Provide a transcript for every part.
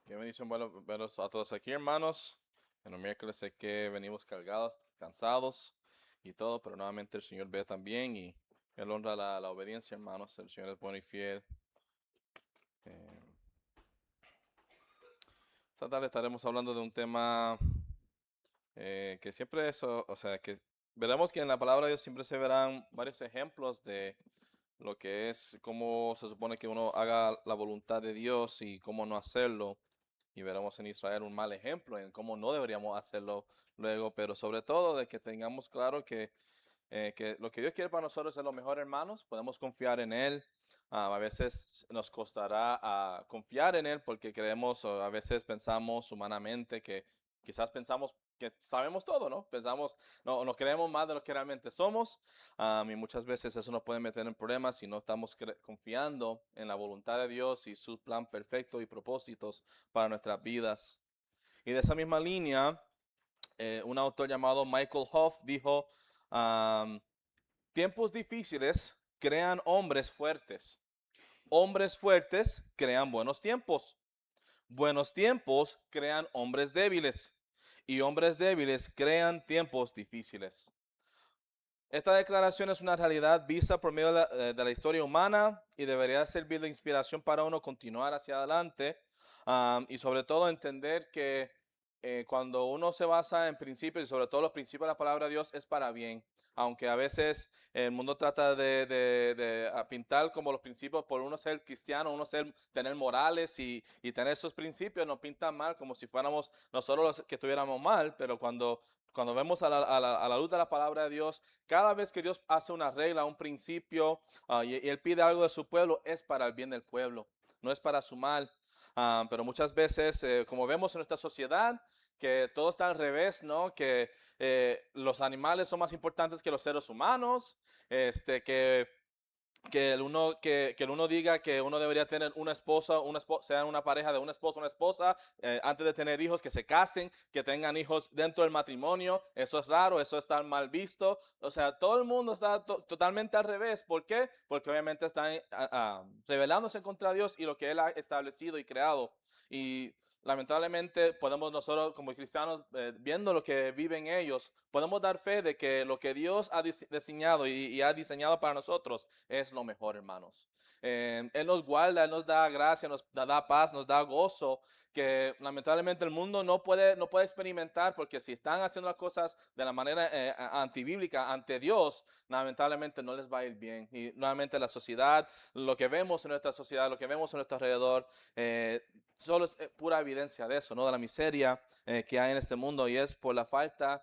Qué bendición verlos a todos aquí, hermanos. En los miércoles sé que venimos cargados, cansados y todo, pero nuevamente el Señor ve también y Él honra la obediencia, hermanos. El Señor es bueno y fiel. Eh, Esta tarde estaremos hablando de un tema que siempre es, o sea, que veremos que en la palabra de Dios siempre se verán varios ejemplos de lo que es cómo se supone que uno haga la voluntad de Dios y cómo no hacerlo. Y veremos en Israel un mal ejemplo en cómo no deberíamos hacerlo luego, pero sobre todo de que tengamos claro que lo que Dios quiere para nosotros es lo mejor, hermanos. Podemos confiar en Él. A veces nos costará confiar en Él porque creemos, o a veces pensamos humanamente que quizás pensamos que sabemos todo, ¿no? Pensamos, no, nos creemos más de lo que realmente somos. Y muchas veces eso nos puede meter en problemas si no estamos confiando en la voluntad de Dios y su plan perfecto y propósitos para nuestras vidas. Y de esa misma línea, un autor llamado Michael Hoff dijo, um, tiempos difíciles crean hombres fuertes. Hombres fuertes crean buenos tiempos. Buenos tiempos crean hombres débiles. Y hombres débiles crean tiempos difíciles. Esta declaración es una realidad vista por medio de la historia humana y debería servir de inspiración para uno continuar hacia adelante, y sobre todo entender que cuando uno se basa en principios y sobre todo los principios de la palabra de Dios es para bien. Aunque a veces el mundo trata de pintar como los principios por uno ser cristiano, tener morales y tener esos principios, nos pintan mal como si fuéramos nosotros los que estuviéramos mal, pero cuando vemos a la luz de la palabra de Dios, cada vez que Dios hace una regla, un principio, y Él pide algo de su pueblo, es para el bien del pueblo, no es para su mal. Pero muchas veces, como vemos en nuestra sociedad, que todo está al revés, ¿no? Que los animales son más importantes que los seres humanos, que el uno diga que uno debería tener una esposa, sean una pareja de un esposo, una esposa, antes de tener hijos, que se casen, que tengan hijos dentro del matrimonio. Eso es raro, eso está mal visto. O sea, todo el mundo está totalmente al revés. ¿Por qué? Porque obviamente están rebelándose contra Dios y lo que Él ha establecido y creado. Y lamentablemente podemos nosotros como cristianos, viendo lo que viven ellos, podemos dar fe de que lo que Dios ha diseñado y ha diseñado para nosotros es lo mejor, hermanos. Él nos guarda, Él nos da gracia, nos da paz, nos da gozo, que lamentablemente el mundo no puede experimentar, porque si están haciendo las cosas de la manera antibíblica ante Dios, lamentablemente no les va a ir bien. Y nuevamente la sociedad, lo que vemos en nuestra sociedad, lo que vemos en nuestro alrededor, solo es pura evidencia de eso, ¿no? De la miseria que hay en este mundo, y es por la falta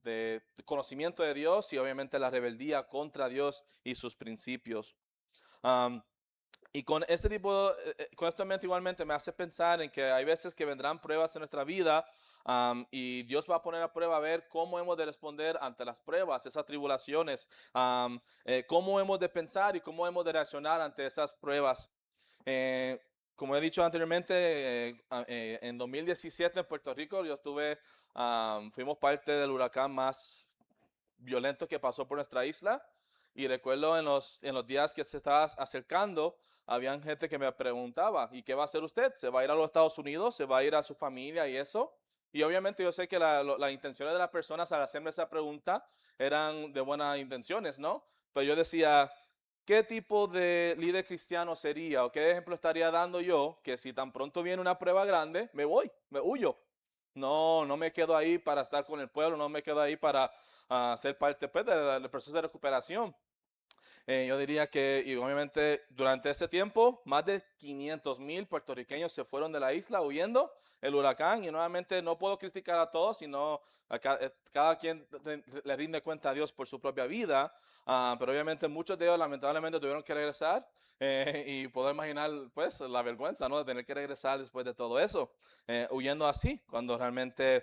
de conocimiento de Dios y obviamente la rebeldía contra Dios y sus principios. Um, y con este tipo, con esto en mente igualmente me hace pensar en que hay veces que vendrán pruebas en nuestra vida, y Dios va a poner a prueba a ver cómo hemos de responder ante las pruebas, esas tribulaciones, cómo hemos de pensar y cómo hemos de reaccionar ante esas pruebas. Eh, Como he dicho anteriormente, en 2017 en Puerto Rico fuimos parte del huracán más violento que pasó por nuestra isla. Y recuerdo en los días que se estaba acercando, habían gente que me preguntaba, ¿y qué va a hacer usted? ¿Se va a ir a los Estados Unidos? ¿Se va a ir a su familia y eso? Y obviamente yo sé que las intenciones de las personas al hacerme esa pregunta eran de buenas intenciones, ¿no? Pero yo decía, ¿qué tipo de líder cristiano sería o qué ejemplo estaría dando yo que si tan pronto viene una prueba grande, me voy, me huyo? No, no me quedo ahí para estar con el pueblo, no me quedo ahí para ser parte, pues, del proceso de recuperación. Yo diría que, y obviamente, durante ese tiempo, más de 500,000 puertorriqueños se fueron de la isla huyendo el huracán. Y nuevamente no puedo criticar a todos, sino cada quien le rinde cuenta a Dios por su propia vida. Pero obviamente muchos de ellos lamentablemente tuvieron que regresar. Y puedo imaginar, pues, la vergüenza, ¿no? De tener que regresar después de todo eso, huyendo así, cuando realmente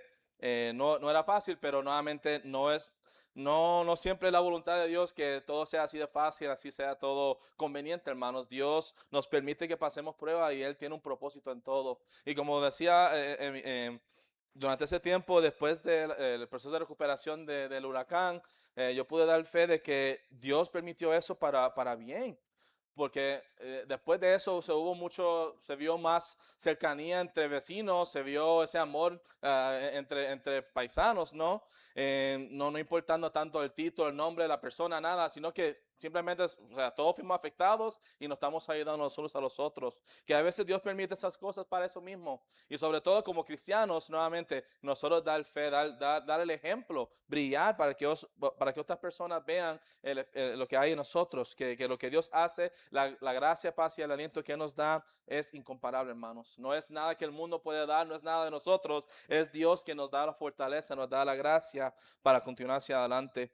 no era fácil, pero nuevamente no siempre es la voluntad de Dios que todo sea así de fácil, así sea todo conveniente, hermanos. Dios nos permite que pasemos pruebas y Él tiene un propósito en todo. Y como decía, durante ese tiempo, después del proceso de recuperación del huracán, yo pude dar fe de que Dios permitió eso para bien. porque después de eso se vio más cercanía entre vecinos, se vio ese amor entre paisanos, ¿no? No importando tanto el título, el nombre de la persona, nada, sino que simplemente, o sea, todos fuimos afectados y nos estamos ayudando los unos a los otros. Que a veces Dios permite esas cosas para eso mismo. Y sobre todo como cristianos, nuevamente, nosotros dar fe, dar el ejemplo, brillar para que otras personas vean lo que hay en nosotros, que lo que Dios hace, la gracia, paz y el aliento que nos da es incomparable, hermanos. No es nada que el mundo puede dar, no es nada de nosotros, es Dios que nos da la fortaleza, nos da la gracia para continuar hacia adelante.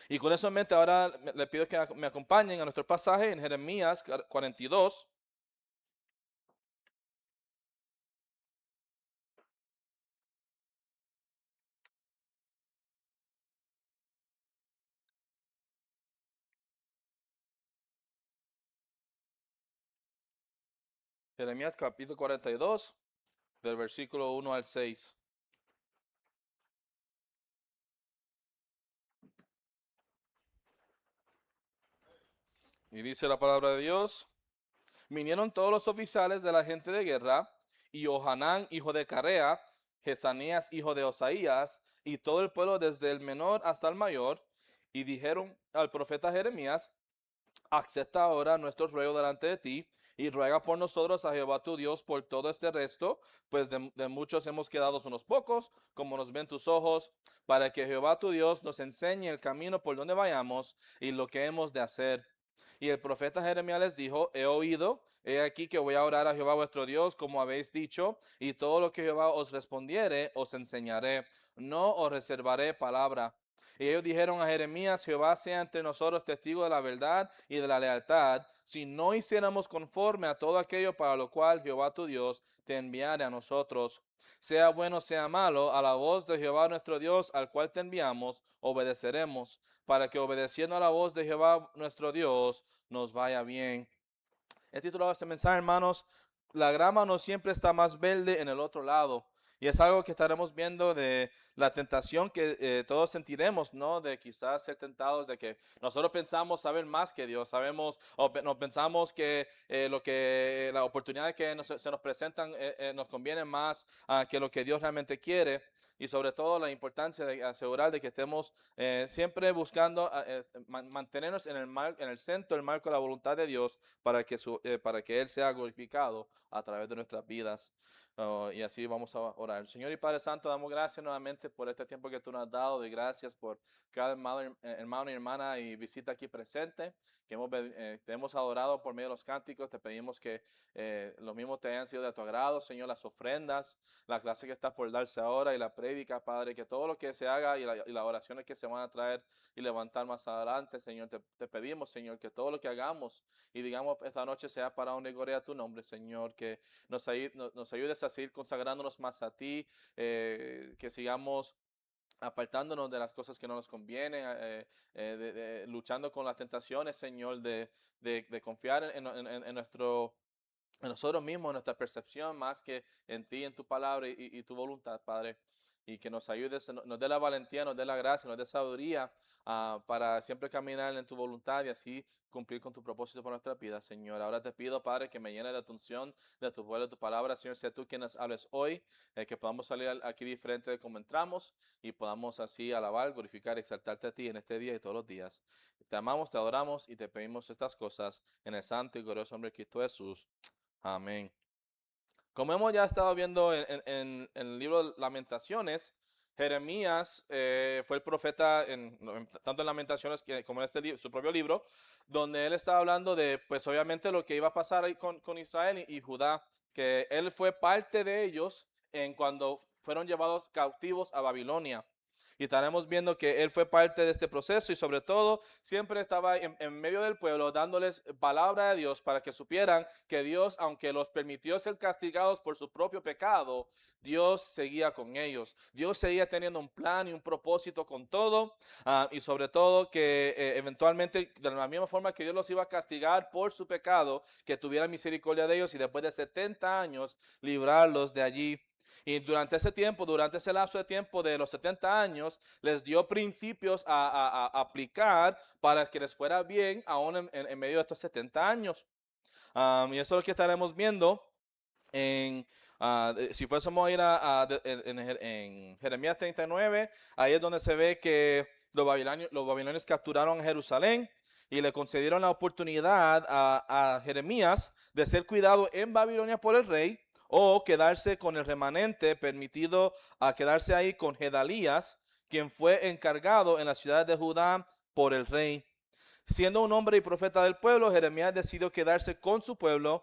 Y con eso en mente, ahora le pido que me acompañen a nuestro pasaje en Jeremías 42. Jeremías capítulo 42, del versículo 1 al 6. Y dice la palabra de Dios: vinieron todos los oficiales de la gente de guerra, y Johanán, hijo de Carea, Jesanías, hijo de Osaías, y todo el pueblo desde el menor hasta el mayor, y dijeron al profeta Jeremías: acepta ahora nuestro ruego delante de ti, y ruega por nosotros a Jehová tu Dios por todo este resto, pues de muchos hemos quedado unos pocos, como nos ven tus ojos, para que Jehová tu Dios nos enseñe el camino por donde vayamos y lo que hemos de hacer. Y el profeta Jeremías les dijo: he oído, he aquí que voy a orar a Jehová vuestro Dios, como habéis dicho, y todo lo que Jehová os respondiere, os enseñaré, no os reservaré palabra. Y ellos dijeron a Jeremías: Jehová sea entre nosotros testigo de la verdad y de la lealtad, si no hiciéramos conforme a todo aquello para lo cual Jehová tu Dios te enviare a nosotros. Sea bueno, sea malo, a la voz de Jehová nuestro Dios, al cual te enviamos, obedeceremos, para que obedeciendo a la voz de Jehová nuestro Dios nos vaya bien. He titulado este mensaje, hermanos: la grama no siempre está más verde en el otro lado. Y es algo que estaremos viendo de la tentación que todos sentiremos, ¿no? De quizás ser tentados, de que nosotros pensamos saber más que Dios, sabemos o no pensamos que la oportunidad que se nos presentan nos conviene más que lo que Dios realmente quiere. Y sobre todo la importancia de asegurar de que estemos siempre buscando mantenernos en el centro, el marco de la voluntad de Dios, para que Él sea glorificado a través de nuestras vidas. Y así vamos a orar. Señor y Padre Santo, damos gracias nuevamente por este tiempo que tú nos has dado, y gracias por cada hermano y hermana y visita aquí presente, que te hemos adorado por medio de los cánticos. Te pedimos que los mismos te hayan sido de tu agrado, Señor, las ofrendas, la clase que está por darse ahora y la prédica, Padre, que todo lo que se haga y las oraciones que se van a traer y levantar más adelante, Señor, te pedimos, Señor, que todo lo que hagamos y digamos esta noche sea para honra y gloria a tu nombre, Señor, que nos ayudes a seguir consagrándonos más a ti, que sigamos apartándonos de las cosas que no nos convienen, luchando con las tentaciones, Señor, de confiar en nosotros mismos, en nuestra percepción, más que en ti, en tu palabra y tu voluntad, Padre. Y que nos ayudes, nos dé la valentía, nos dé la gracia, nos dé sabiduría para siempre caminar en tu voluntad y así cumplir con tu propósito por nuestra vida, Señor. Ahora te pido, Padre, que me llene de atención de tu pueblo, de tu palabra, Señor. Sea tú quien nos hables hoy, que podamos salir aquí diferente de como entramos y podamos así alabar, glorificar y exaltarte a ti en este día y todos los días. Te amamos, te adoramos y te pedimos estas cosas en el santo y glorioso nombre de Cristo Jesús. Amén. Como hemos ya estado viendo en el libro de Lamentaciones, Jeremías fue el profeta tanto en Lamentaciones como en su propio libro, donde él estaba hablando de, pues obviamente, lo que iba a pasar ahí con Israel y Judá, que él fue parte de ellos en cuando fueron llevados cautivos a Babilonia. Y estaremos viendo que él fue parte de este proceso y sobre todo siempre estaba en medio del pueblo dándoles palabra de Dios para que supieran que Dios, aunque los permitió ser castigados por su propio pecado, Dios seguía con ellos. Dios seguía teniendo un plan y un propósito con todo, y sobre todo que eventualmente, de la misma forma que Dios los iba a castigar por su pecado, que tuviera misericordia de ellos y después de 70 años librarlos de allí. Y durante ese tiempo, durante ese lapso de tiempo de los 70 años, les dio principios a aplicar para que les fuera bien aún en medio de estos 70 años. Y eso es lo que estaremos viendo en, si fuésemos a ir en Jeremías 39, ahí es donde se ve que los babilonios capturaron Jerusalén y le concedieron la oportunidad a Jeremías de ser cuidado en Babilonia por el rey o quedarse con el remanente, permitido a quedarse ahí con Gedalías, quien fue encargado en la ciudad de Judá por el rey. Siendo un hombre y profeta del pueblo, Jeremías decidió quedarse con su pueblo,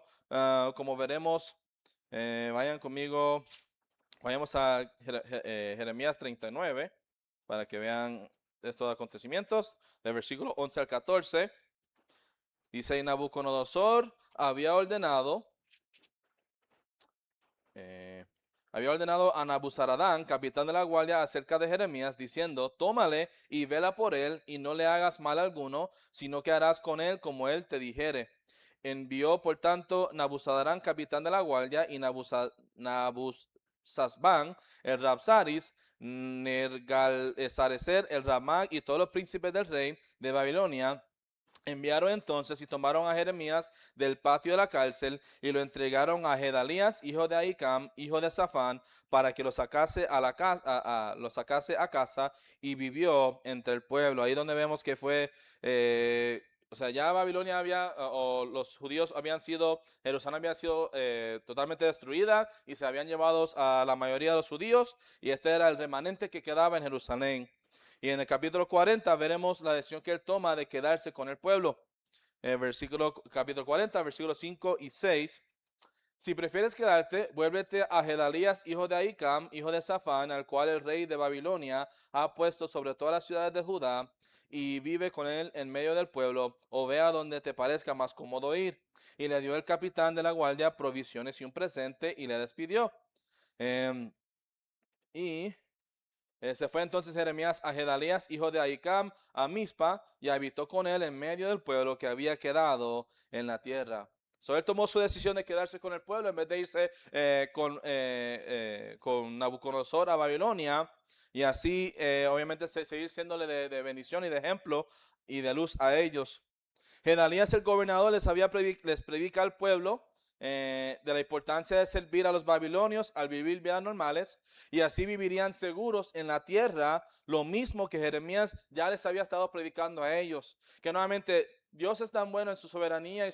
como veremos. Vayan conmigo, vayamos a Jeremías 39 para que vean estos acontecimientos, del versículo 11 al 14. Dice: y Nabucodonosor había ordenado a Nabuzaradán, capitán de la guardia, acerca de Jeremías, diciendo: tómale y vela por él, y no le hagas mal alguno, sino que harás con él como él te dijere. Envió, por tanto, Nabuzaradán, capitán de la guardia, y Nabuzazbán, el Rabsaris, Nergal-Sarecer, el Ramag, y todos los príncipes del rey de Babilonia. Enviaron entonces y tomaron a Jeremías del patio de la cárcel y lo entregaron a Gedalías, hijo de Ahicam, hijo de Safán, para que lo sacase a casa, y vivió entre el pueblo. Ahí donde vemos que fue, o sea, ya Babilonia o los judíos Jerusalén había sido totalmente destruida y se habían llevado a la mayoría de los judíos, y este era el remanente que quedaba en Jerusalén. Y en el capítulo 40 veremos la decisión que él toma de quedarse con el pueblo. Capítulo 40, versículos 5 y 6. Si prefieres quedarte, vuélvete a Gedalías, hijo de Ahicam, hijo de Safán, al cual el rey de Babilonia ha puesto sobre todas las ciudades de Judá, y vive con él en medio del pueblo, o ve a donde te parezca más cómodo ir. Y le dio el capitán de la guardia provisiones y un presente, y le despidió. Y se fue entonces Jeremías a Gedalías, hijo de Ahicam, a Mizpa, y habitó con él en medio del pueblo que había quedado en la tierra. So, él tomó su decisión de quedarse con el pueblo en vez de irse con Nabucodonosor a Babilonia, y así obviamente seguir siéndole de bendición y de ejemplo y de luz a ellos. Gedalías, el gobernador, les predica al pueblo de la importancia de servir a los babilonios al vivir vidas normales, y así vivirían seguros en la tierra, lo mismo que Jeremías ya les había estado predicando a ellos. Que nuevamente Dios es tan bueno en su soberanía y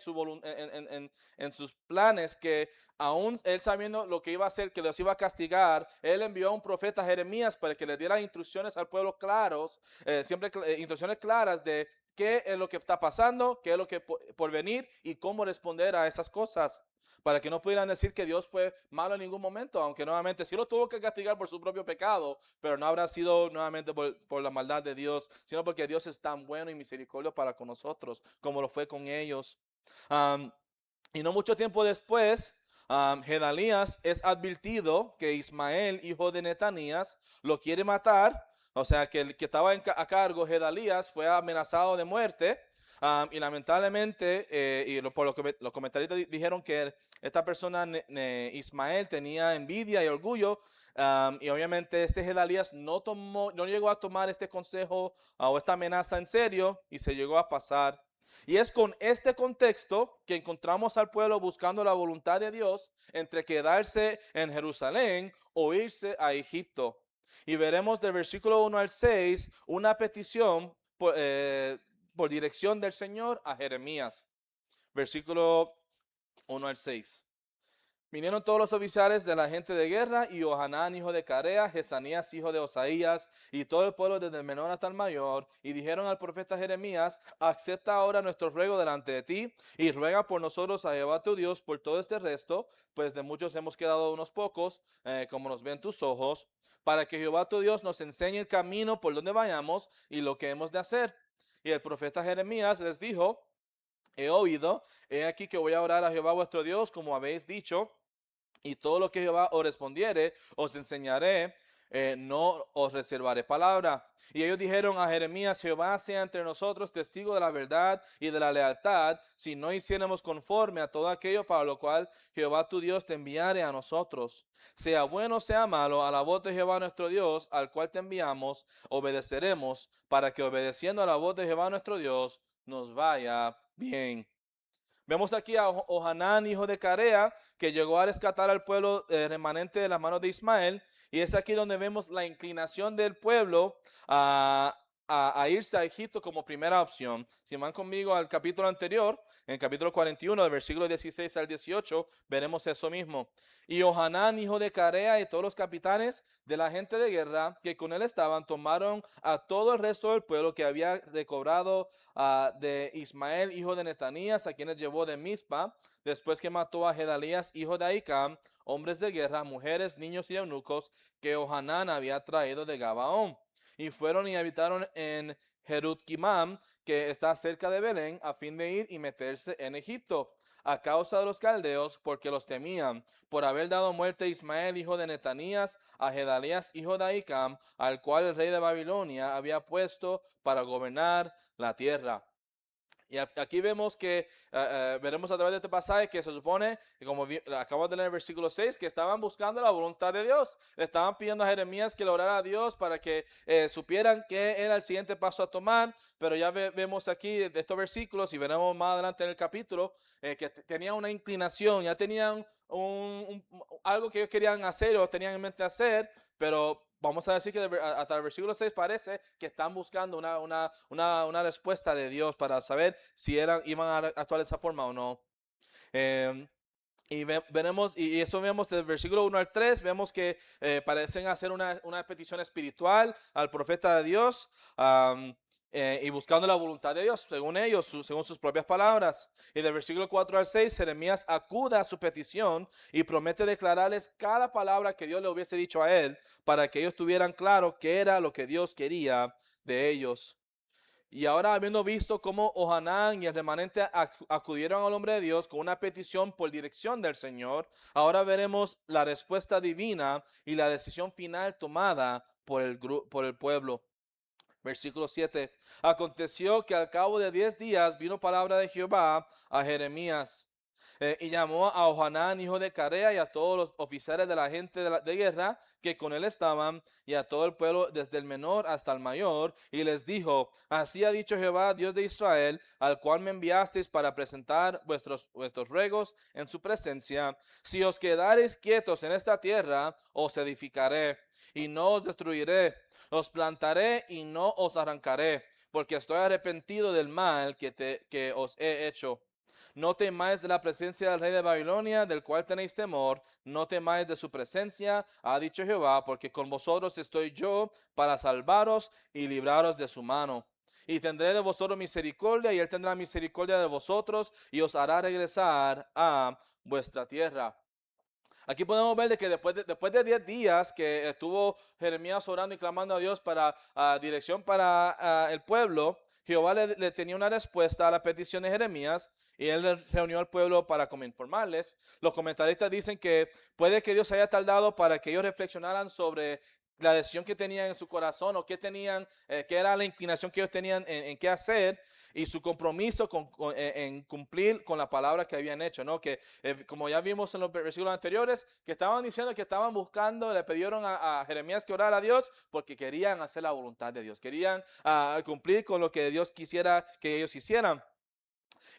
en sus planes, que aún él sabiendo lo que iba a hacer, que los iba a castigar, él envió a un profeta, Jeremías, para que le diera instrucciones al pueblo instrucciones claras de qué es lo que está pasando, qué es lo que por venir, y cómo responder a esas cosas, para que no pudieran decir que Dios fue malo en ningún momento, aunque nuevamente sí lo tuvo que castigar por su propio pecado, pero no habrá sido nuevamente por la maldad de Dios, sino porque Dios es tan bueno y misericordioso para con nosotros, como lo fue con ellos. Y no mucho tiempo después, Gedalías es advertido que Ismael, hijo de Netanías, lo quiere matar. O sea, que el que estaba a cargo, Gedalías, fue amenazado de muerte. Y lamentablemente, por lo que los comentaristas dijeron que esta persona, Ismael, tenía envidia y orgullo. Y obviamente este Gedalías no llegó a tomar este consejo o esta amenaza en serio, y se llegó a pasar. Y es con este contexto que encontramos al pueblo buscando la voluntad de Dios entre quedarse en Jerusalén o irse a Egipto. Y veremos del versículo 1 al 6 una petición por dirección del Señor a Jeremías. Versículo 1 al 6. Vinieron todos los oficiales de la gente de guerra, y Johanán, hijo de Carea, Jesanías, hijo de Osaías, y todo el pueblo desde el menor hasta el mayor, y dijeron al profeta Jeremías: acepta ahora nuestro ruego delante de ti, y ruega por nosotros a Jehová tu Dios por todo este resto, pues de muchos hemos quedado unos pocos, como nos ven tus ojos, para que Jehová tu Dios nos enseñe el camino por donde vayamos y lo que hemos de hacer. Y el profeta Jeremías les dijo: he oído, he aquí que voy a orar a Jehová vuestro Dios, como habéis dicho, y todo lo que Jehová os respondiere, os enseñaré. no os reservaré palabra. Y ellos dijeron a Jeremías: Jehová sea entre nosotros testigo de la verdad y de la lealtad, si no hiciéramos conforme a todo aquello para lo cual Jehová tu Dios te enviare a nosotros. Sea bueno, sea malo, a la voz de Jehová nuestro Dios, al cual te enviamos, obedeceremos, para que obedeciendo a la voz de Jehová nuestro Dios, nos vaya bien. Vemos aquí a Ohanán, hijo de Carea, que llegó a rescatar al pueblo remanente de las manos de Ismael. Y es aquí donde vemos la inclinación del pueblo a irse a Egipto como primera opción. Si van conmigo al capítulo anterior, en el capítulo 41, del versículo 16 al 18, veremos eso mismo. Y Ohanán, hijo de Carea, y todos los capitanes de la gente de guerra que con él estaban, tomaron a todo el resto del pueblo que había recobrado de Ismael, hijo de Netanías, a quienes llevó de Mizpa, después que mató a Gedalías, hijo de Ahicam, hombres de guerra, mujeres, niños y eunucos, que Ohanán había traído de Gabaón. Y fueron y habitaron en Jerutquimam, que está cerca de Belén, a fin de ir y meterse en Egipto, a causa de los caldeos, porque los temían, por haber dado muerte a Ismael, hijo de Netanías, a Gedalías, hijo de Ahicam, al cual el rey de Babilonia había puesto para gobernar la tierra. Y aquí vemos que, veremos a través de este pasaje que se supone, como acabamos de leer en el versículo 6, que estaban buscando la voluntad de Dios. Le estaban pidiendo a Jeremías que le orara a Dios para que supieran qué era el siguiente paso a tomar. Pero ya vemos aquí de estos versículos, y veremos más adelante en el capítulo, que tenían una inclinación, ya tenían algo que ellos querían hacer o tenían en mente hacer, pero vamos a decir que hasta el versículo 6 parece que están buscando una respuesta de Dios para saber si iban a actuar de esa forma o no. Y veremos, y eso vemos del versículo 1 al 3, vemos que parecen hacer una petición espiritual al profeta de Dios, y buscando la voluntad de Dios, según ellos, según sus propias palabras. Y del versículo 4 al 6, Jeremías acude a su petición y promete declararles cada palabra que Dios le hubiese dicho a él, para que ellos tuvieran claro qué era lo que Dios quería de ellos. Y ahora, habiendo visto cómo Ohanán y el remanente acudieron al hombre de Dios con una petición por dirección del Señor, ahora veremos la respuesta divina y la decisión final tomada por el pueblo. Versículo 7. Aconteció que al cabo de 10 días vino palabra de Jehová a Jeremías. Y llamó a Ohanán, hijo de Carea, y a todos los oficiales de la gente de guerra que con él estaban, y a todo el pueblo, desde el menor hasta el mayor, y les dijo: Así ha dicho Jehová, Dios de Israel, al cual me enviasteis para presentar vuestros ruegos en su presencia: si os quedareis quietos en esta tierra, os edificaré, y no os destruiré; os plantaré y no os arrancaré, porque estoy arrepentido del mal que os he hecho. No temáis de la presencia del rey de Babilonia, del cual tenéis temor. No temáis de su presencia, ha dicho Jehová, porque con vosotros estoy yo para salvaros y libraros de su mano. Y tendré de vosotros misericordia, y él tendrá misericordia de vosotros, y os hará regresar a vuestra tierra. Aquí podemos ver de que después de 10 días que estuvo Jeremías orando y clamando a Dios para dirección para el pueblo, Jehová le tenía una respuesta a la petición de Jeremías, y él reunió al pueblo para como informarles. Los comentaristas dicen que puede que Dios haya tardado para que ellos reflexionaran sobre la decisión que tenían en su corazón, o qué era la inclinación que ellos tenían en qué hacer, y su compromiso en cumplir con la palabra que habían hecho, ¿no? Que como ya vimos en los versículos anteriores, que estaban diciendo que estaban buscando, le pidieron a Jeremías que orara a Dios porque querían hacer la voluntad de Dios, querían cumplir con lo que Dios quisiera que ellos hicieran.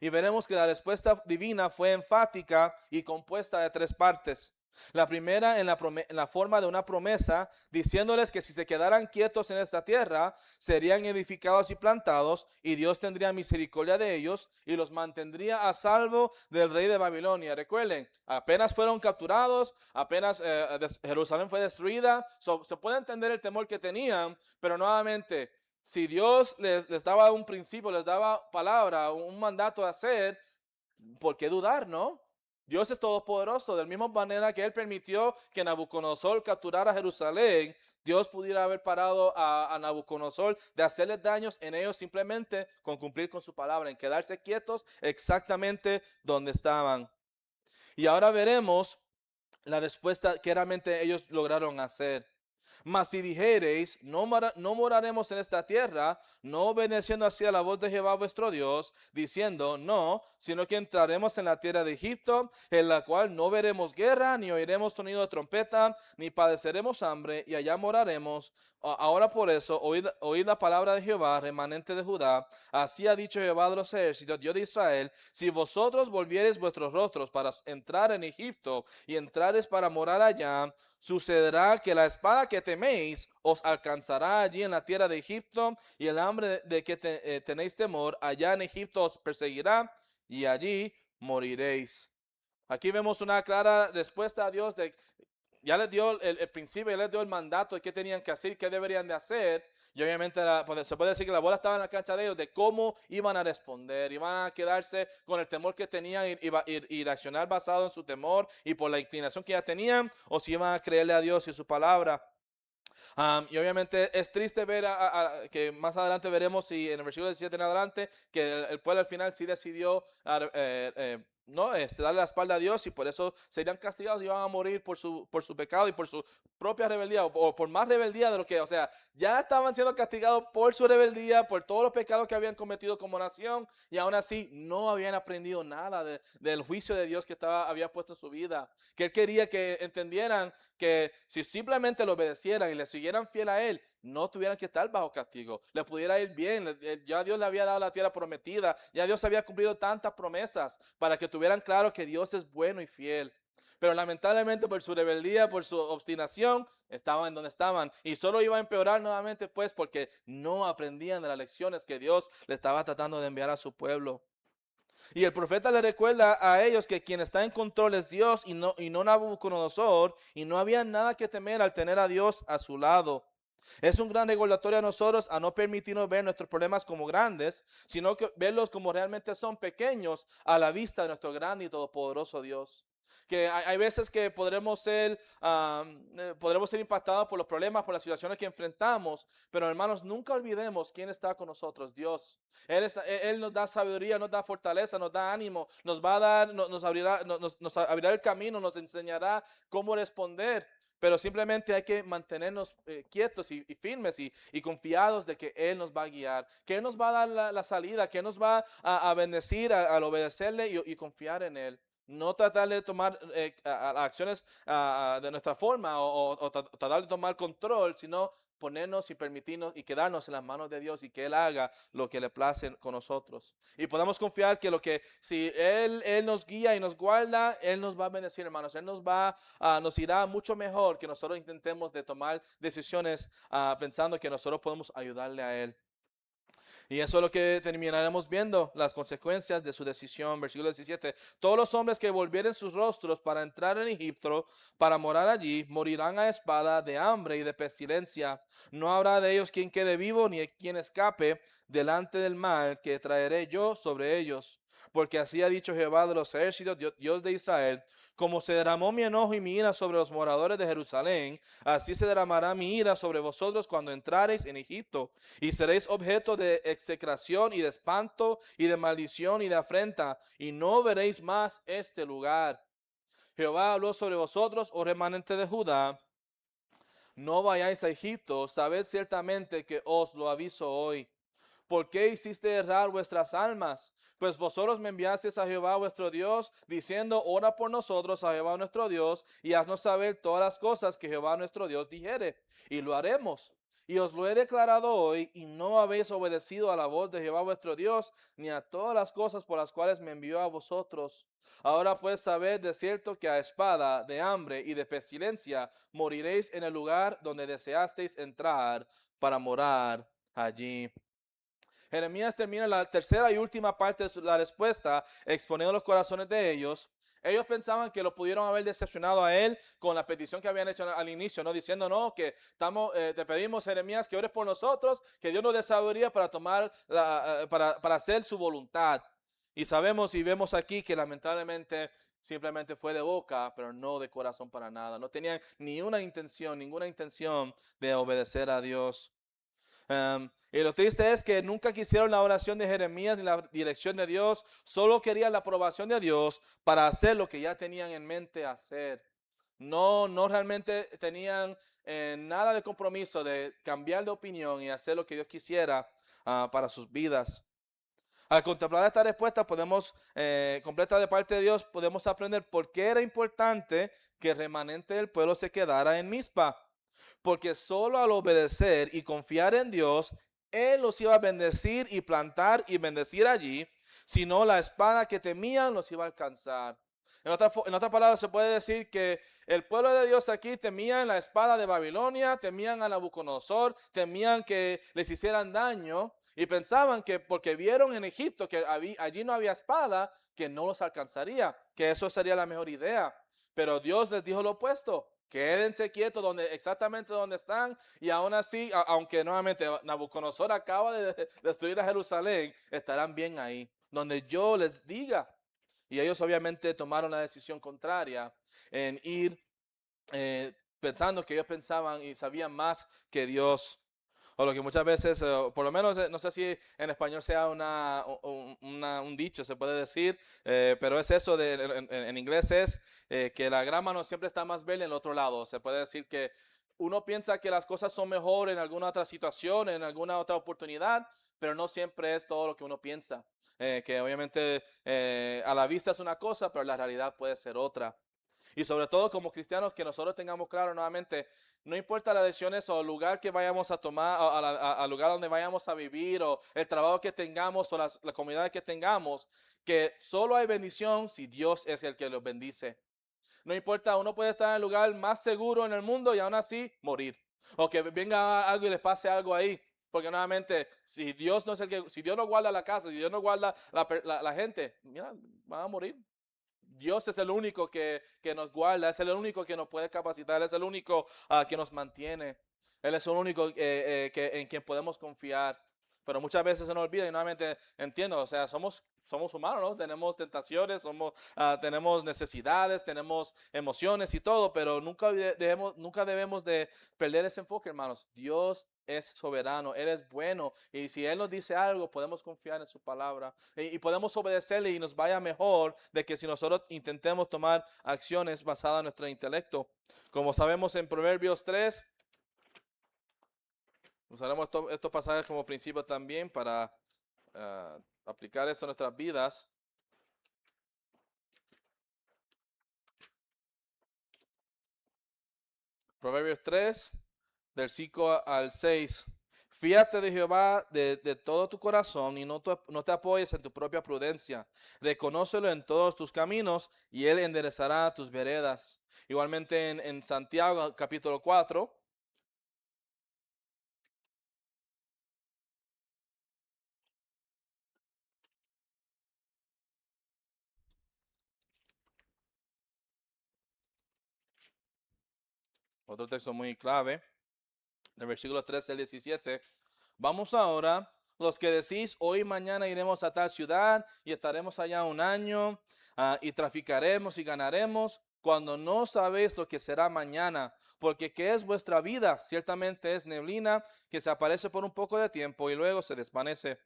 Y veremos que la respuesta divina fue enfática y compuesta de 3 partes. La primera en la forma de una promesa, diciéndoles que si se quedaran quietos en esta tierra, serían edificados y plantados, y Dios tendría misericordia de ellos y los mantendría a salvo del rey de Babilonia. Recuerden, apenas fueron capturados, apenas Jerusalén fue destruida. Se puede entender el temor que tenían, pero nuevamente, si Dios les daba un principio, les daba palabra, un mandato a hacer, ¿por qué dudar, no? Dios es todopoderoso. De la misma manera que Él permitió que Nabucodonosor capturara Jerusalén, Dios pudiera haber parado a Nabucodonosor de hacerles daños en ellos simplemente con cumplir con su palabra, en quedarse quietos exactamente donde estaban. Y ahora veremos la respuesta que realmente ellos lograron hacer. Mas si dijereis, no moraremos en esta tierra, no obedeciendo así a la voz de Jehová vuestro Dios, diciendo, no, sino que entraremos en la tierra de Egipto, en la cual no veremos guerra, ni oiremos sonido de trompeta, ni padeceremos hambre, y allá moraremos. Ahora por eso, oíd la palabra de Jehová, remanente de Judá. Así ha dicho Jehová de los ejércitos, Dios de Israel, si vosotros volviereis vuestros rostros para entrar en Egipto, y entrareis para morar allá, sucederá que la espada que teméis os alcanzará allí en la tierra de Egipto, y el hambre de que tenéis temor allá en Egipto os perseguirá, y allí moriréis. Aquí vemos una clara respuesta a Dios de ya les dio el principio, ya les dio el mandato de qué tenían que hacer, qué deberían de hacer. Y obviamente se puede decir que la bola estaba en la cancha de ellos, de cómo iban a responder. Iban a quedarse con el temor que tenían y reaccionar basado en su temor y por la inclinación que ya tenían, o si iban a creerle a Dios y su palabra. Y obviamente es triste ver que más adelante veremos, si en el versículo 17 en adelante, que el pueblo al final sí decidió no, darle la espalda a Dios, y por eso serían castigados y iban a morir por su pecado y por su propia rebeldía, o por más rebeldía de lo que, o sea, ya estaban siendo castigados por su rebeldía, por todos los pecados que habían cometido como nación, y aún así no habían aprendido nada del juicio de Dios que había puesto en su vida, que Él quería que entendieran que si simplemente lo obedecieran y le siguieran fiel a Él, no tuvieran que estar bajo castigo, le pudiera ir bien. Ya Dios le había dado la tierra prometida, ya Dios había cumplido tantas promesas para que tuvieran claro que Dios es bueno y fiel. Pero lamentablemente por su rebeldía, por su obstinación, estaban en donde estaban, y solo iba a empeorar nuevamente, pues, porque no aprendían de las lecciones que Dios le estaba tratando de enviar a su pueblo. Y el profeta le recuerda a ellos que quien está en control es Dios, y no Nabucodonosor, y no había nada que temer al tener a Dios a su lado. Es un gran recordatorio a nosotros a no permitirnos ver nuestros problemas como grandes, sino que verlos como realmente son, pequeños a la vista de nuestro grande y todopoderoso Dios. Que hay veces que podremos ser impactados por los problemas, por las situaciones que enfrentamos, pero hermanos, nunca olvidemos quién está con nosotros, Dios. Él nos da sabiduría, nos da fortaleza, nos da ánimo, nos va a dar, nos abrirá el camino, nos enseñará cómo responder. Pero simplemente hay que mantenernos quietos y firmes y confiados de que Él nos va a guiar, que Él nos va a dar la salida, que Él nos va a bendecir al obedecerle y confiar en Él. No tratar de tomar acciones de nuestra forma, o tratar de tomar control, sino ponernos y permitirnos y quedarnos en las manos de Dios, y que Él haga lo que le place con nosotros. Y podamos confiar que si Él nos guía y nos guarda, Él nos va a bendecir, hermanos. Él nos irá mucho mejor que nosotros intentemos de tomar decisiones pensando que nosotros podemos ayudarle a Él. Y eso es lo que terminaremos viendo, las consecuencias de su decisión. Versículo 17. Todos los hombres que volvieren sus rostros para entrar en Egipto, para morar allí, morirán a espada, de hambre y de pestilencia. No habrá de ellos quien quede vivo, ni quien escape delante del mal que traeré yo sobre ellos. Porque así ha dicho Jehová de los ejércitos, Dios de Israel: como se derramó mi enojo y mi ira sobre los moradores de Jerusalén, así se derramará mi ira sobre vosotros cuando entrareis en Egipto, y seréis objeto de execración y de espanto y de maldición y de afrenta, y no veréis más este lugar. Jehová habló sobre vosotros, oh remanente de Judá: no vayáis a Egipto, sabed ciertamente que os lo aviso hoy. ¿Por qué hiciste errar vuestras almas? Pues vosotros me enviasteis a Jehová vuestro Dios, diciendo: ora por nosotros a Jehová nuestro Dios, y haznos saber todas las cosas que Jehová nuestro Dios dijere, y lo haremos. Y os lo he declarado hoy, y no habéis obedecido a la voz de Jehová vuestro Dios, ni a todas las cosas por las cuales me envió a vosotros. Ahora pues sabed de cierto que a espada, de hambre y de pestilencia moriréis en el lugar donde deseasteis entrar para morar allí. Jeremías termina la tercera y última parte de la respuesta exponiendo los corazones de ellos. Ellos pensaban que lo pudieron haber decepcionado a él con la petición que habían hecho al inicio, ¿no? Diciendo: no, que te pedimos, Jeremías, que ores por nosotros, que Dios nos dé sabiduría para para hacer su voluntad. Y sabemos y vemos aquí que lamentablemente simplemente fue de boca, pero no de corazón para nada. No tenían ninguna intención de obedecer a Dios. Y lo triste es que nunca quisieron la oración de Jeremías ni la dirección de Dios, solo querían la aprobación de Dios para hacer lo que ya tenían en mente hacer. no realmente tenían nada de compromiso de cambiar de opinión y hacer lo que Dios quisiera para sus vidas. Al contemplar esta respuesta podemos, completa de parte de Dios, podemos aprender por qué era importante que el remanente del pueblo se quedara en Mizpa. Porque solo al obedecer y confiar en Dios, Él los iba a bendecir y plantar y bendecir allí, si no la espada que temían los iba a alcanzar. En otras palabras, se puede decir que el pueblo de Dios aquí temían la espada de Babilonia, temían a Nabucodonosor, temían que les hicieran daño y pensaban que porque vieron en Egipto que allí no había espada, que no los alcanzaría, que eso sería la mejor idea. Pero Dios les dijo lo opuesto. Quédense quietos exactamente donde están, y aún así, aunque nuevamente Nabucodonosor acaba de destruir a Jerusalén, estarán bien ahí, donde yo les diga. Y ellos obviamente tomaron la decisión contraria en ir pensando que ellos pensaban y sabían más que Dios. O lo que muchas veces, por lo menos, no sé si en español sea un dicho, se puede decir, pero es eso, en inglés es que la grama no siempre está más verde en el otro lado. Se puede decir que uno piensa que las cosas son mejor en alguna otra situación, en alguna otra oportunidad, pero no siempre es todo lo que uno piensa. Que obviamente a la vista es una cosa, pero la realidad puede ser otra. Y sobre todo como cristianos, que nosotros tengamos claro nuevamente, no importa las decisiones o el lugar que vayamos a tomar, al lugar donde vayamos a vivir, o el trabajo que tengamos, o la comunidad que tengamos, que solo hay bendición si Dios es el que los bendice. No importa, uno puede estar en el lugar más seguro en el mundo y aún así morir. O que venga algo y les pase algo ahí. Porque nuevamente, si Dios no es el que, si Dios no guarda la casa, si Dios no guarda la gente, mira, van a morir. Dios es el único que nos guarda, es el único que nos puede capacitar, es el único que nos mantiene. Él es el único en quien podemos confiar. Pero muchas veces se nos olvida y nuevamente entiendo, o sea, somos humanos, ¿no? Tenemos tentaciones, tenemos necesidades, tenemos emociones y todo, pero nunca debemos de perder ese enfoque, hermanos. Dios es soberano, Él es bueno, y si Él nos dice algo, podemos confiar en su palabra y podemos obedecerle y nos vaya mejor de que si nosotros intentemos tomar acciones basadas en nuestro intelecto. Como sabemos en Proverbios 3, usaremos estos pasajes como principio también para aplicar esto a nuestras vidas. Proverbios 3, del 5 al 6. Fíate de Jehová de todo tu corazón y no te apoyes en tu propia prudencia. Reconócelo en todos tus caminos y Él enderezará tus veredas. Igualmente en Santiago capítulo 4. Otro texto muy clave, del versículo 13 al 17. Vamos ahora, los que decís, hoy y mañana iremos a tal ciudad y estaremos allá un año y traficaremos y ganaremos, cuando no sabéis lo que será mañana, porque ¿qué es vuestra vida? Ciertamente es neblina que se aparece por un poco de tiempo y luego se desvanece.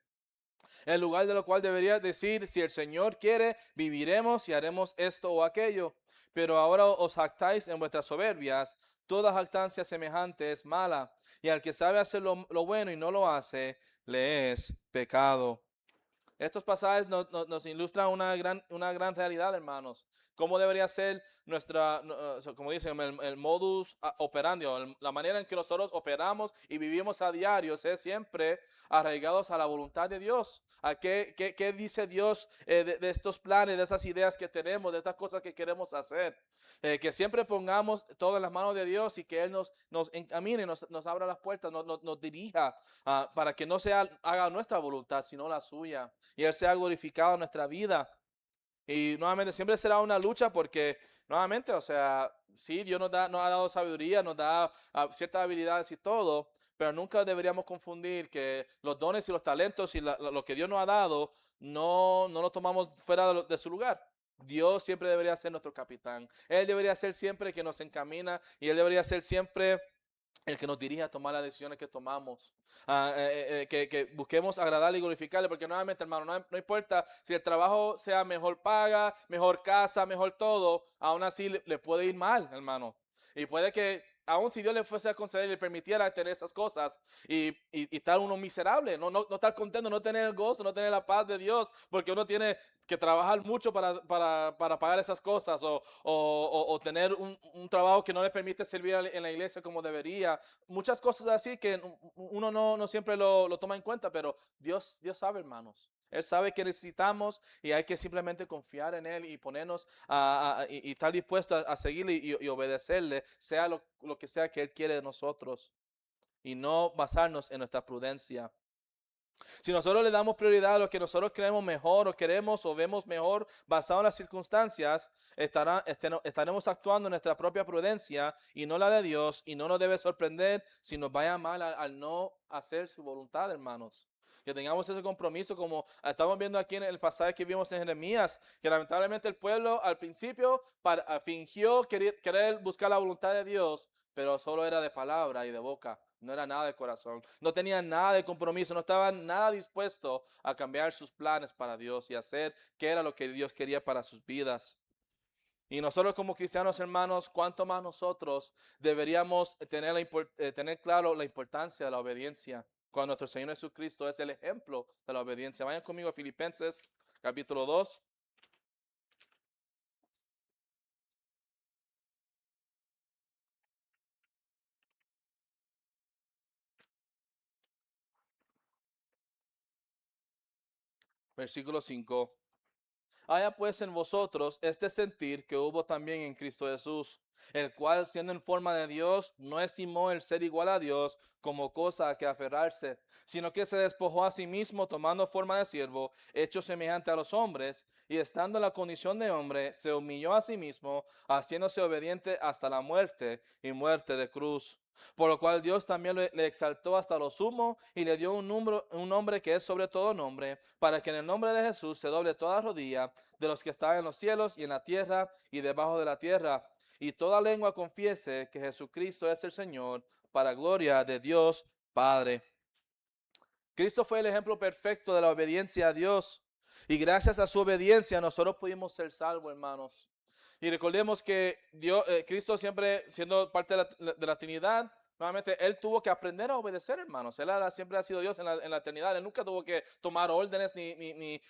En lugar de lo cual debería decir, si el Señor quiere, viviremos y haremos esto o aquello. Pero ahora os jactáis en vuestras soberbias. Toda jactancia semejante es mala, y al que sabe hacer lo bueno y no lo hace, le es pecado. Estos pasajes nos ilustran una gran realidad, hermanos. ¿Cómo debería ser como dicen, el modus operandi, o la manera en que nosotros operamos y vivimos a diario, es siempre arraigados a la voluntad de Dios? ¿A qué dice Dios de estos planes, de estas ideas que tenemos, de estas cosas que queremos hacer? Que siempre pongamos todo en las manos de Dios y que Él nos encamine, nos abra las puertas, nos dirija para que no haga nuestra voluntad, sino la suya. Y Él sea glorificado en nuestra vida. Y nuevamente siempre será una lucha porque, nuevamente, o sea, sí, Dios nos ha dado sabiduría, nos da ciertas habilidades y todo, pero nunca deberíamos confundir que los dones y los talentos y lo que Dios nos ha dado, no lo tomamos fuera de su lugar. Dios siempre debería ser nuestro capitán. Él debería ser siempre el que nos encamina y Él debería ser siempre el que nos dirige a tomar las decisiones que tomamos. Que busquemos agradarle y glorificarle, porque nuevamente, hermano, no importa si el trabajo sea mejor paga, mejor casa, mejor todo, aún así le puede ir mal, hermano. Y puede que, aún si Dios le fuese a conceder y le permitiera tener esas cosas y estar uno miserable, no estar contento, no tener el gozo, no tener la paz de Dios, porque uno tiene que trabajar mucho para pagar esas cosas o tener un trabajo que no le permite servir en la iglesia como debería. Muchas cosas así que uno no siempre lo toma en cuenta, pero Dios sabe, hermanos. Él sabe que necesitamos y hay que simplemente confiar en Él y ponernos y estar dispuestos a seguirle y obedecerle, sea lo que sea que Él quiere de nosotros y no basarnos en nuestra prudencia. Si nosotros le damos prioridad a lo que nosotros creemos mejor o queremos o vemos mejor basado en las circunstancias, estaremos actuando en nuestra propia prudencia y no la de Dios, y no nos debe sorprender si nos vaya mal al no hacer su voluntad, hermanos. Que tengamos ese compromiso, como estamos viendo aquí en el pasaje que vimos en Jeremías, que lamentablemente el pueblo al principio fingió querer buscar la voluntad de Dios, pero solo era de palabra y de boca. No era nada de corazón. No tenían nada de compromiso. No estaban nada dispuestos a cambiar sus planes para Dios y hacer qué era lo que Dios quería para sus vidas. Y nosotros como cristianos, hermanos, cuánto más nosotros deberíamos tener claro la importancia de la obediencia, cuando nuestro Señor Jesucristo es el ejemplo de la obediencia. Vayan conmigo a Filipenses capítulo 2. Versículo 5. Haya pues en vosotros este sentir que hubo también en Cristo Jesús, el cual siendo en forma de Dios, no estimó el ser igual a Dios como cosa a que aferrarse, sino que se despojó a sí mismo tomando forma de siervo, hecho semejante a los hombres, y estando en la condición de hombre, se humilló a sí mismo, haciéndose obediente hasta la muerte y muerte de cruz. Por lo cual Dios también le exaltó hasta lo sumo y le dio un nombre que es sobre todo nombre, para que en el nombre de Jesús se doble toda rodilla de los que están en los cielos y en la tierra y debajo de la tierra, y toda lengua confiese que Jesucristo es el Señor, para gloria de Dios Padre. Cristo fue el ejemplo perfecto de la obediencia a Dios, y gracias a su obediencia nosotros pudimos ser salvos, hermanos. Y recordemos que Cristo siempre siendo parte de la Trinidad, nuevamente Él tuvo que aprender a obedecer, hermanos. Siempre ha sido Dios en la eternidad. Él nunca tuvo que tomar órdenes, ni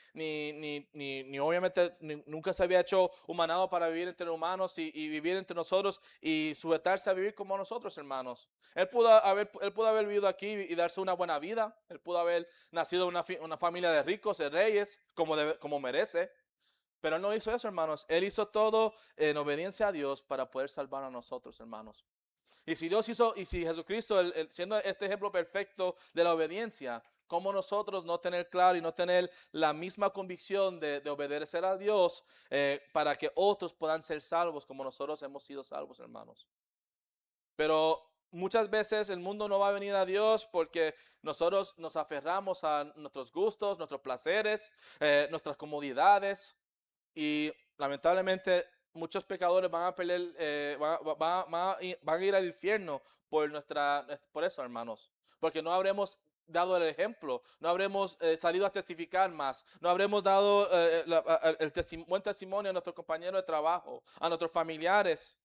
obviamente nunca se había hecho humanado para vivir entre humanos y vivir entre nosotros y sujetarse a vivir como nosotros, hermanos. Él pudo haber vivido aquí y darse una buena vida. Él pudo haber nacido en una familia de ricos, de reyes, como merece. Pero él no hizo eso, hermanos. Él hizo todo en obediencia a Dios para poder salvar a nosotros, hermanos. Y si Dios hizo, y si Jesucristo, siendo este ejemplo perfecto de la obediencia, ¿cómo nosotros no tener claro y no tener la misma convicción de obedecer a Dios para que otros puedan ser salvos como nosotros hemos sido salvos, hermanos? Pero muchas veces el mundo no va a venir a Dios porque nosotros nos aferramos a nuestros gustos, nuestros placeres, nuestras comodidades. Y lamentablemente muchos pecadores van a perder, van a ir al infierno por eso, hermanos. Porque no habremos dado el ejemplo, no habremos salido a testificar más, no habremos dado buen testimonio a nuestros compañeros de trabajo, a nuestros familiares.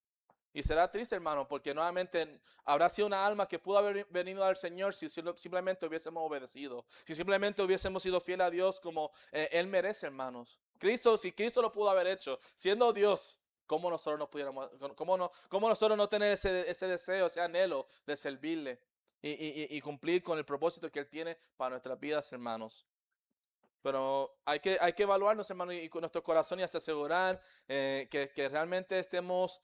Y será triste, hermano, porque nuevamente habrá sido una alma que pudo haber venido al Señor si simplemente hubiésemos obedecido, si simplemente hubiésemos sido fieles a Dios como Él merece, hermanos. Si Cristo lo pudo haber hecho, siendo Dios, ¿cómo nosotros no pudiéramos, cómo nosotros no tener ese deseo, ese anhelo de servirle y cumplir con el propósito que Él tiene para nuestras vidas, hermanos? Pero hay que evaluarnos, hermano, y con nuestro corazón y asegurar que realmente estemos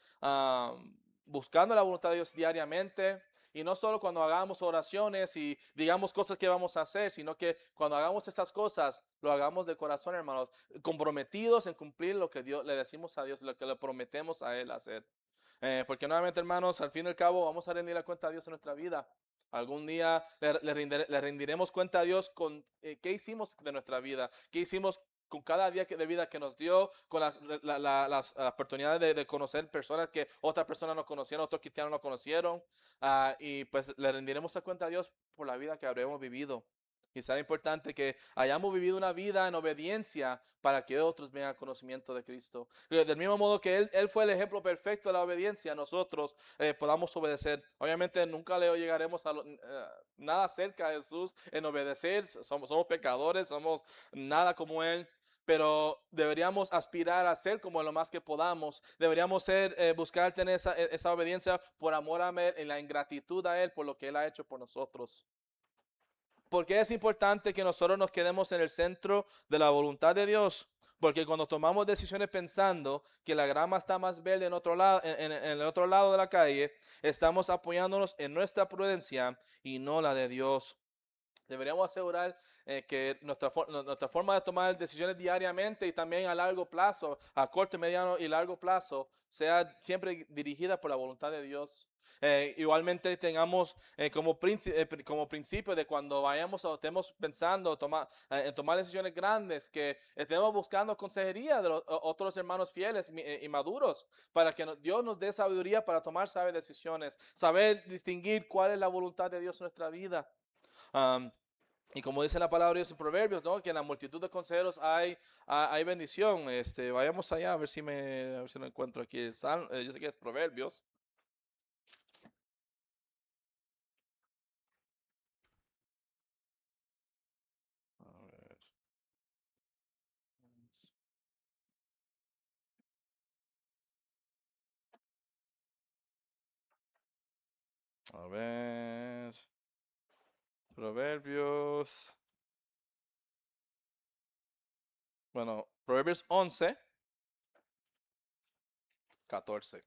buscando la voluntad de Dios diariamente. Y no solo cuando hagamos oraciones y digamos cosas que vamos a hacer, sino que cuando hagamos esas cosas, lo hagamos de corazón, hermanos, comprometidos en cumplir lo que le decimos a Dios, lo que le prometemos a Él hacer. Porque nuevamente, hermanos, al fin y al cabo vamos a rendir la cuenta a Dios en nuestra vida. Algún día le rendiremos cuenta a Dios con qué hicimos de nuestra vida, qué hicimos con cada día de vida que nos dio, con las oportunidades de conocer personas que otras personas no conocieron, otros cristianos no conocieron. Y pues le rendiremos a cuenta a Dios por la vida que habremos vivido. Y será importante que hayamos vivido una vida en obediencia para que otros vengan conocimiento de Cristo. Del mismo modo que Él fue el ejemplo perfecto de la obediencia, nosotros podamos obedecer. Obviamente nunca le llegaremos a nada cerca de Jesús en obedecer. Somos pecadores, somos nada como Él. Pero deberíamos aspirar a ser como lo más que podamos. Deberíamos buscar tener esa obediencia por amor a Él, en la ingratitud a Él por lo que Él ha hecho por nosotros. ¿Por qué es importante que nosotros nos quedemos en el centro de la voluntad de Dios? Porque cuando tomamos decisiones pensando que la grama está más verde en otro lado, en el otro lado de la calle, estamos apoyándonos en nuestra prudencia y no la de Dios. Deberíamos asegurar que nuestra forma de tomar decisiones diariamente y también a largo plazo, a corto, mediano y largo plazo, sea siempre dirigida por la voluntad de Dios. Igualmente tengamos como principio de cuando vayamos o estemos pensando en tomar decisiones grandes, que estemos buscando consejería de otros hermanos fieles y maduros, para que Dios nos dé sabiduría para tomar sabias decisiones, saber distinguir cuál es la voluntad de Dios en nuestra vida. Um, y como dice la palabra de Dios en Proverbios, ¿no? Que en la multitud de consejeros hay bendición. Vayamos allá a ver si a ver si lo encuentro aquí. Yo sé que es Proverbios. A ver. A ver. Proverbios. Bueno, Proverbios 11:14.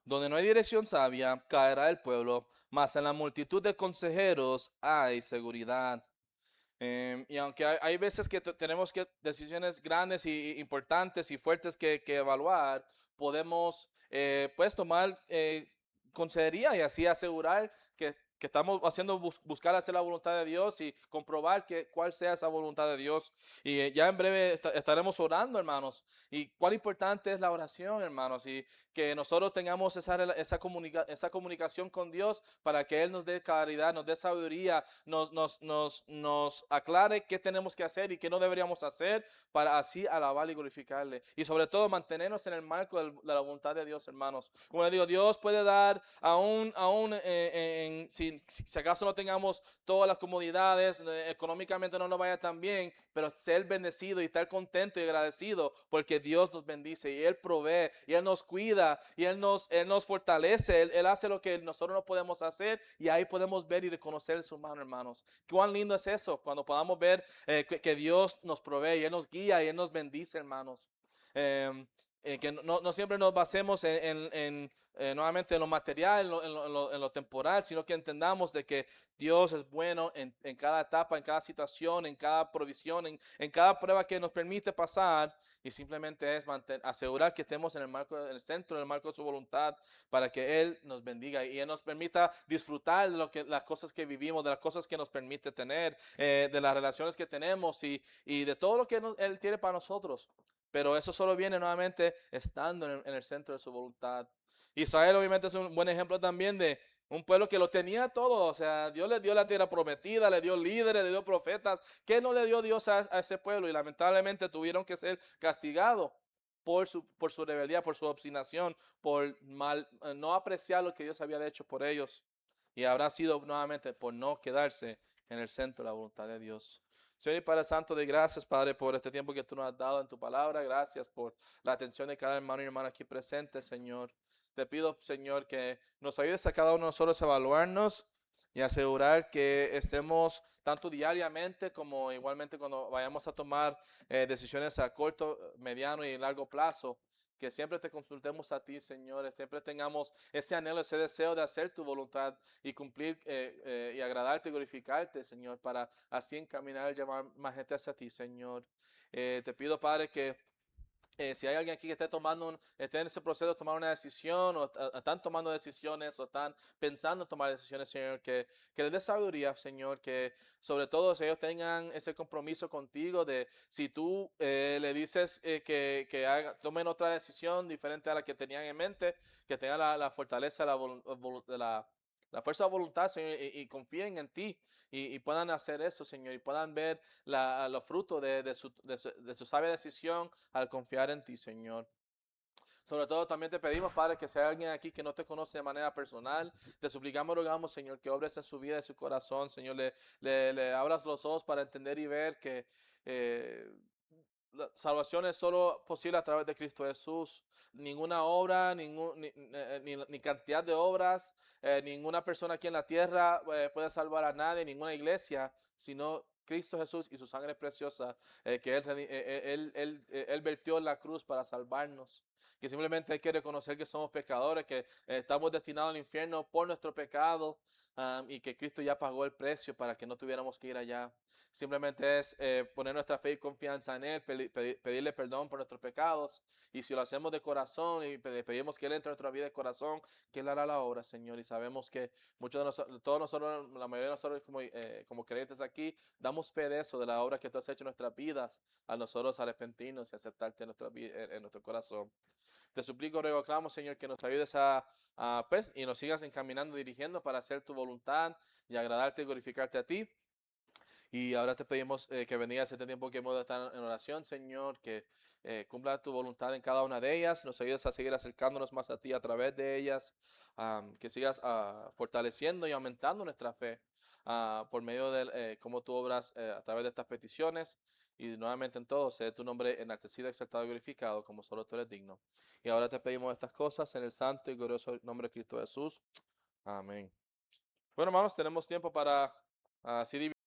Donde no hay dirección sabia, caerá el pueblo, mas en la multitud de consejeros hay seguridad. Y aunque hay veces que tenemos que decisiones grandes y importantes y fuertes que evaluar, podemos pues tomar consejería y así asegurar que estamos haciendo buscar hacer la voluntad de Dios y comprobar cuál sea esa voluntad de Dios. Y ya en breve estaremos orando, hermanos. Y cuán importante es la oración, hermanos. Y que nosotros tengamos esa comunicación con Dios para que Él nos dé claridad, nos dé sabiduría, nos aclare qué tenemos que hacer y qué no deberíamos hacer para así alabar y glorificarle. Y sobre todo mantenernos en el marco de la voluntad de Dios, hermanos. Como les digo, Dios puede dar aún si acaso no tengamos todas las comodidades, económicamente no nos vaya tan bien, pero ser bendecido y estar contento y agradecido porque Dios nos bendice y Él provee y Él nos cuida y Él nos fortalece. Él hace lo que nosotros no podemos hacer y ahí podemos ver y reconocer su mano, hermanos. Cuán lindo es eso cuando podamos ver que Dios nos provee y Él nos guía y Él nos bendice, hermanos. Eh, que no siempre nos basemos nuevamente en lo material, en lo temporal, sino que entendamos de que Dios es bueno en cada etapa, en cada situación, en cada provisión, en cada prueba que nos permite pasar, y simplemente es asegurar que estemos en el centro del marco de su voluntad para que Él nos bendiga y Él nos permita disfrutar de las cosas que vivimos, de las cosas que nos permite tener, de las relaciones que tenemos y de todo lo que Él tiene para nosotros. Pero eso solo viene nuevamente estando en el centro de su voluntad. Israel obviamente es un buen ejemplo también de un pueblo que lo tenía todo. O sea, Dios le dio la tierra prometida, le dio líderes, le dio profetas. ¿Qué no le dio Dios a ese pueblo? Y lamentablemente tuvieron que ser castigados por su rebeldía, por su obstinación, no apreciar lo que Dios había hecho por ellos. Y habrá sido nuevamente por no quedarse en el centro de la voluntad de Dios. Señor y Padre Santo, de gracias, Padre, por este tiempo que tú nos has dado en tu palabra. Gracias por la atención de cada hermano y hermana aquí presente, Señor. Te pido, Señor, que nos ayudes a cada uno de nosotros a evaluarnos y asegurar que estemos tanto diariamente como igualmente cuando vayamos a tomar decisiones a corto, mediano y largo plazo, que siempre te consultemos a ti, Señor, siempre tengamos ese anhelo, ese deseo de hacer tu voluntad y cumplir y agradarte y glorificarte, Señor, para así encaminar y llevar más gente hacia ti, Señor. Te pido, Padre, que Si hay alguien aquí que esté en ese proceso de tomar una decisión, o están tomando decisiones, o están pensando en tomar decisiones, Señor, que les dé sabiduría, Señor, que sobre todo si ellos tengan ese compromiso contigo de si tú le dices tomen otra decisión diferente a la que tenían en mente, que tengan la fortaleza, la fuerza de voluntad, Señor, y confíen en ti y puedan hacer eso, Señor, y puedan ver los frutos de su sabia decisión al confiar en ti, Señor. Sobre todo también te pedimos, Padre, que si hay alguien aquí que no te conoce de manera personal, te suplicamos, rogamos, Señor, que obres en su vida y su corazón, Señor, le abras los ojos para entender y ver que eh, la salvación es solo posible a través de Cristo Jesús. Ninguna obra, ni cantidad de obras, ninguna persona aquí en la tierra puede salvar a nadie, ninguna iglesia, sino Cristo Jesús y su sangre preciosa que él vertió en la cruz para salvarnos. Que simplemente hay que reconocer que somos pecadores, que estamos destinados al infierno por nuestro pecado, y que Cristo ya pagó el precio para que no tuviéramos que ir allá. Simplemente es poner nuestra fe y confianza en Él, pedirle perdón por nuestros pecados. Y si lo hacemos de corazón y pedimos que Él entre en nuestra vida de corazón, que Él hará la obra, Señor. Y sabemos que muchos de nosotros, todos nosotros, la mayoría de nosotros como creyentes aquí, damos fe de eso, de la obra que tú has hecho en nuestras vidas, a nosotros arrepentirnos y aceptarte en nuestro corazón. Te suplico, ruego, clamo, Señor, que nos ayudes pues, y nos sigas encaminando, dirigiendo para hacer tu voluntad y agradarte y glorificarte a ti. Y ahora te pedimos que bendigas este tiempo que hemos de estar en oración, Señor, que cumpla tu voluntad en cada una de ellas, nos ayudes a seguir acercándonos más a ti a través de ellas, que sigas fortaleciendo y aumentando nuestra fe por medio de cómo tú obras a través de estas peticiones. Y nuevamente en todo, sea tu nombre enaltecido, exaltado y glorificado, como solo tú eres digno. Y ahora te pedimos estas cosas en el santo y glorioso nombre de Cristo Jesús. Amén. Bueno, hermanos, tenemos tiempo para así